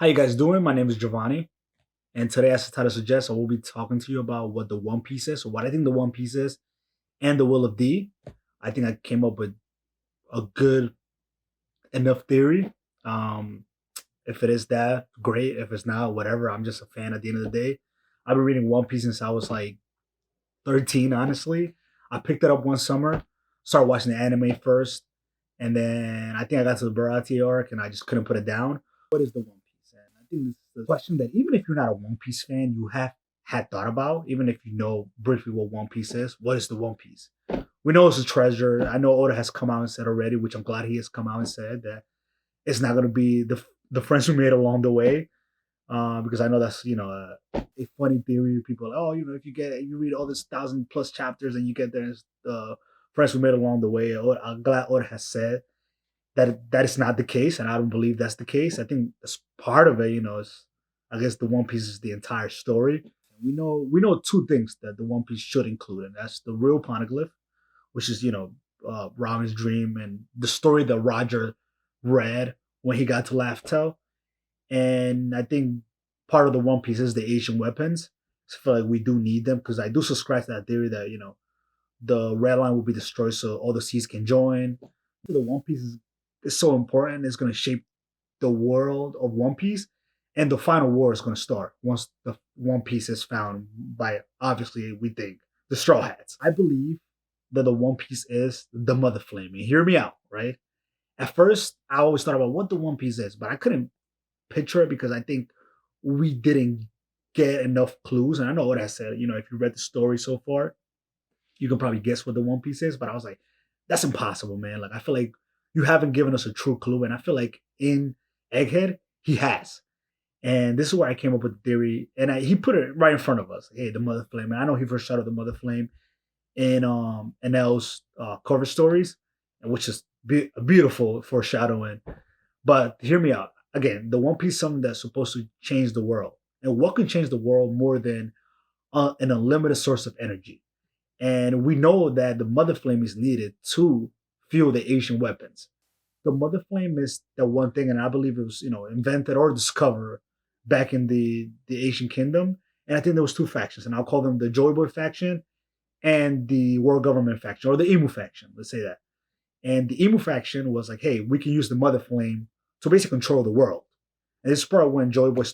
How you guys doing? My name is Giovanni, and today, as the title suggests, I will be talking to you about what the One Piece is, or what I think the One Piece is, and the Will of D. I think I came up with a good enough theory. Um, if it is that, great. If it's not, whatever. I'm just a fan at the end of the day. I've been reading One Piece since I was like 13, honestly. I picked it up one summer, started watching the anime first, and then I think I got to the Baratie arc and I just couldn't put it down. What is the One Piece? And I think this is the question that even if you're not a One Piece fan, you have had thought about, even if you know briefly what One Piece is. What is the One Piece? We know it's a treasure. I know Oda has come out and said already, which I'm glad he has come out and said that it's not going to be the friends we made along the way. Because I know that's a funny theory. People are like, oh, if you read all this 1,000+ chapters and you get there, friends we made along the way. I'm glad Oda has said that is not the case, and I don't believe that's the case. I think that's part of it. Is I guess the One Piece is the entire story. We know two things that the One Piece should include, and that's the real poneglyph, which is Robin's dream and the story that Roger read when he got to Laftel. And I think part of the One Piece is the Asian weapons. So I feel like we do need them because I do subscribe to that theory that the red line will be destroyed so all the seas can join. The One Piece is so important. It's going to shape the world of One Piece, and the final war is going to start once the One Piece is found by, obviously, we think the Straw Hats. I believe that the One Piece is the Mother Flame. And hear me out, right? At first, I always thought about what the One Piece is, but I couldn't picture it because I think we didn't get enough clues. And I know what I said. If you read the story so far, you can probably guess what the One Piece is. But I was like, that's impossible, man. Like I feel like you haven't given us a true clue, and I feel like in Egghead he has. And this is where I came up with the theory, and he put it right in front of us. Hey, the Mother Flame. And I know he first shot of the Mother Flame in Enel's cover stories, which is a beautiful foreshadowing. But hear me out. Again, the One Piece is something that's supposed to change the world. And what can change the world more than an unlimited source of energy? And we know that the Mother Flame is needed to fuel the Asian weapons. The Mother Flame is the one thing, and I believe it was invented or discovered back in the Asian Kingdom. And I think there was two factions, and I'll call them the Joy Boy faction and the World Government faction, or the Emu faction. Let's say that. And the Emu faction was like, hey, we can use the Mother Flame to basically control the world. And this is part when Joy Boy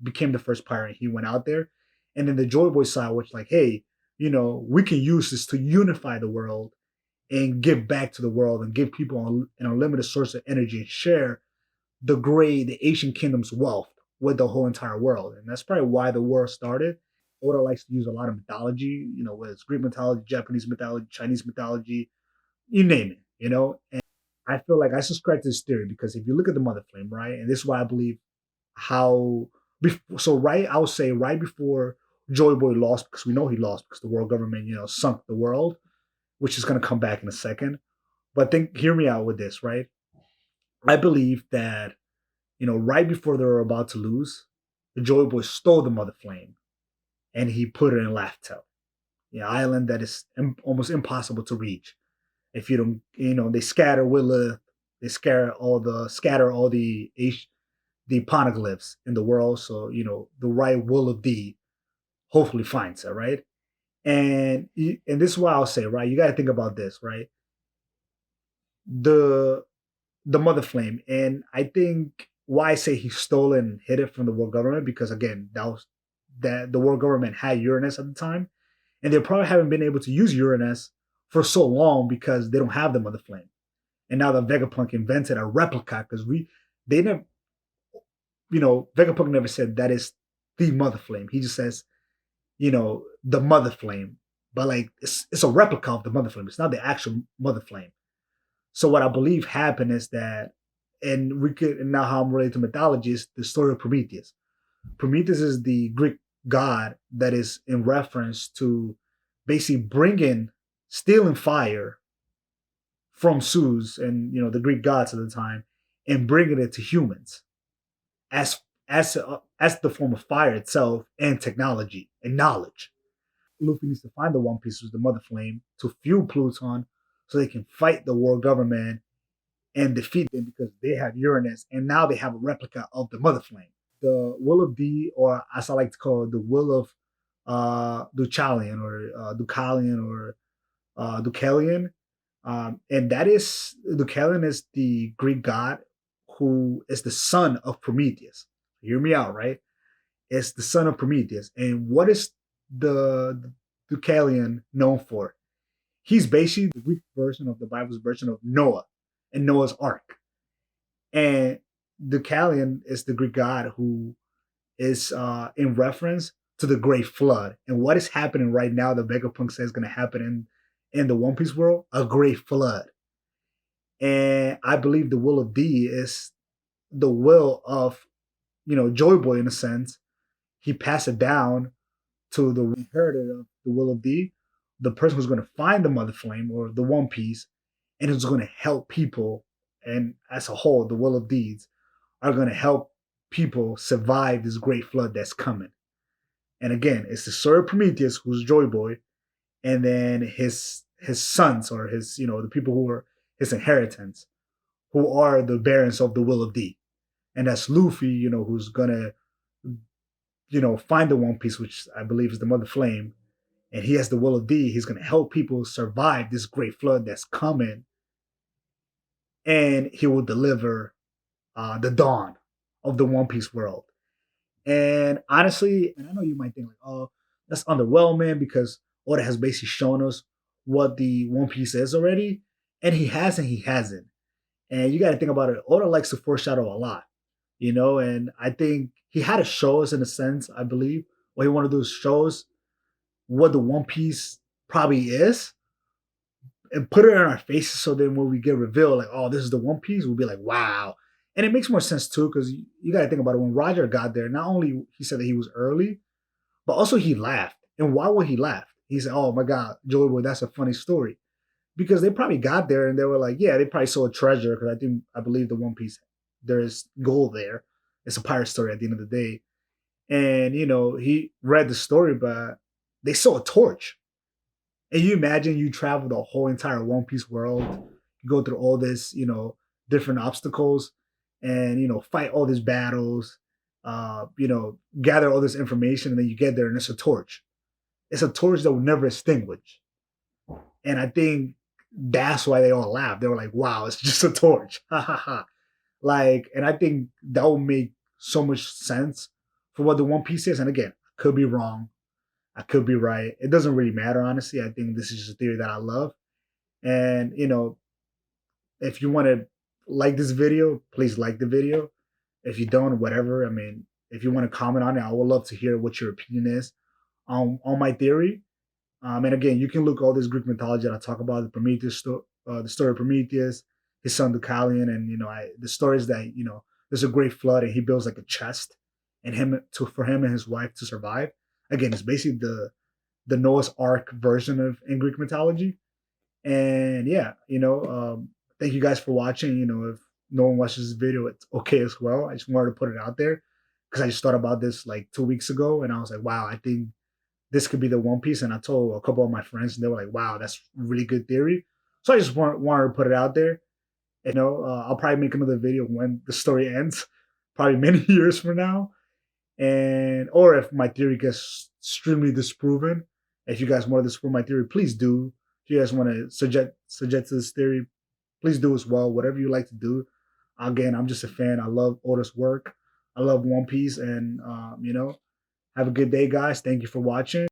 became the first pirate. He went out there. And then the Joy Boy side was like, hey, we can use this to unify the world and give back to the world and give people an unlimited source of energy and share the Asian kingdom's wealth with the whole entire world. And that's probably why the war started. Oda likes to use a lot of mythology, whether it's Greek mythology, Japanese mythology, Chinese mythology, you name it. And I feel like I subscribe to this theory because if you look at the Mother Flame, right, and this is why I believe how, so right, I would say right before Joy Boy lost, because we know he lost because the world government, sunk the world, which is going to come back in a second. But hear me out with this, right? I believe that, right before they were about to lose, the Joy Boy stole the Mother Flame and he put it in Laftel, island that is almost impossible to reach. If you don't, they scatter Willa, they scatter all the poneglyphs in the world. So the right will of D hopefully finds it, right? And this is why I'll say, right, you got to think about this, right? The the Mother Flame, and I think why I say he stole it and hid it from the world government because again that the world government had Uranus at the time, and they probably haven't been able to use Uranus for so long because they don't have the Mother Flame. And now that Vegapunk invented a replica, because they never, Vegapunk never said that is the Mother Flame. He just says, the Mother Flame, but like it's a replica of the Mother Flame. It's not the actual Mother Flame. So what I believe happened is that, and now how I'm related to mythology is the story of Prometheus. Prometheus is the Greek god that is in reference to basically stealing fire from Zeus and the Greek gods at the time, and bringing it to humans as as the form of fire itself and technology and knowledge. Luffy needs to find the One Piece with the Mother Flame to fuel Pluton so they can fight the world government and defeat them because they have Uranus and now they have a replica of the Mother Flame. the will of D, or as I like to call it, the will of Duchalion or Ducalion or Deucalion. And that is Deucalion is the Greek god who is the son of Prometheus. Hear me out, right? It's the son of Prometheus. And what is the Deucalion known for? He's basically the Greek version of the Bible's version of Noah and Noah's Ark. And Deucalion is the Greek god who is in reference to the Great Flood. And what is happening right now, the Vegapunk says is going to happen in the One Piece world, a Great Flood. And I believe the will of D is the will of, Joy Boy in a sense. He passed it down to the inheritor of the will of D, the person who's going to find the Mother Flame or the One Piece, and who's going to help people. And as a whole, the will of deeds are going to help people survive this great flood that's coming. And again, it's the story of Prometheus, who's Joy Boy, and then his sons, or his, the people who are his inheritance, who are the bearers of the will of D. And that's Luffy, who's gonna, find the One Piece, which I believe is the Mother Flame, and he has the will of D. He's gonna help people survive this great flood that's coming, and he will deliver the dawn of the One Piece world. And honestly, and I know you might think like, oh, that's underwhelming because Oda has basically shown us what the One Piece is already, and he hasn't. He hasn't. And you got to think about it. Oda likes to foreshadow a lot, and I think he had to show us in a sense, I believe, what he wanted to do is show us what the One Piece probably is, and put it in our faces. So then when we get revealed, like, oh, this is the One Piece, we'll be like, wow. And it makes more sense too, because you got to think about it. When Roger got there, not only he said that he was early, but also he laughed. And why would he laugh? He said, oh my God, Joey Boy, that's a funny story. Because they probably got there and they were like, yeah, they probably saw a treasure, because I believe the One Piece, there's gold there. It's a pirate story at the end of the day. And, he read the story, but they saw a torch. And you imagine you travel the whole entire One Piece world, you go through all this, different obstacles, and fight all these battles, gather all this information, and then you get there and it's a torch. It's a torch that will never extinguish. And I think that's why they all laughed. They were like, "Wow, it's just a torch!" Ha ha ha! Like, and I think that will make so much sense for what the One Piece is. And again, I could be wrong. I could be right. It doesn't really matter, honestly. I think this is just a theory that I love. And, if you want to like this video, please like the video. If you don't, whatever. I mean, if you want to comment on it, I would love to hear what your opinion is on my theory. And again, you can look all this Greek mythology that I talk about, the story of Prometheus, his son Deucalion, and the stories that there's a great flood and he builds like a chest, and for him and his wife to survive. Again, it's basically the Noah's Ark version of in Greek mythology. And yeah, thank you guys for watching. If no one watches this video, it's okay as well. I just wanted to put it out there because I just thought about this like 2 weeks ago, and I was like, wow, I think this could be the One Piece. And I told a couple of my friends, and they were like, wow, that's really good theory. So I just wanted to put it out there. I'll probably make another video when the story ends, probably many years from now. And or if my theory gets extremely disproven, if you guys want to disprove my theory, please do. If you guys want to suggest this theory, please do as well. Whatever you like to do. Again, I'm just a fan. I love Oda's work. I love One Piece, and have a good day, guys. Thank you for watching.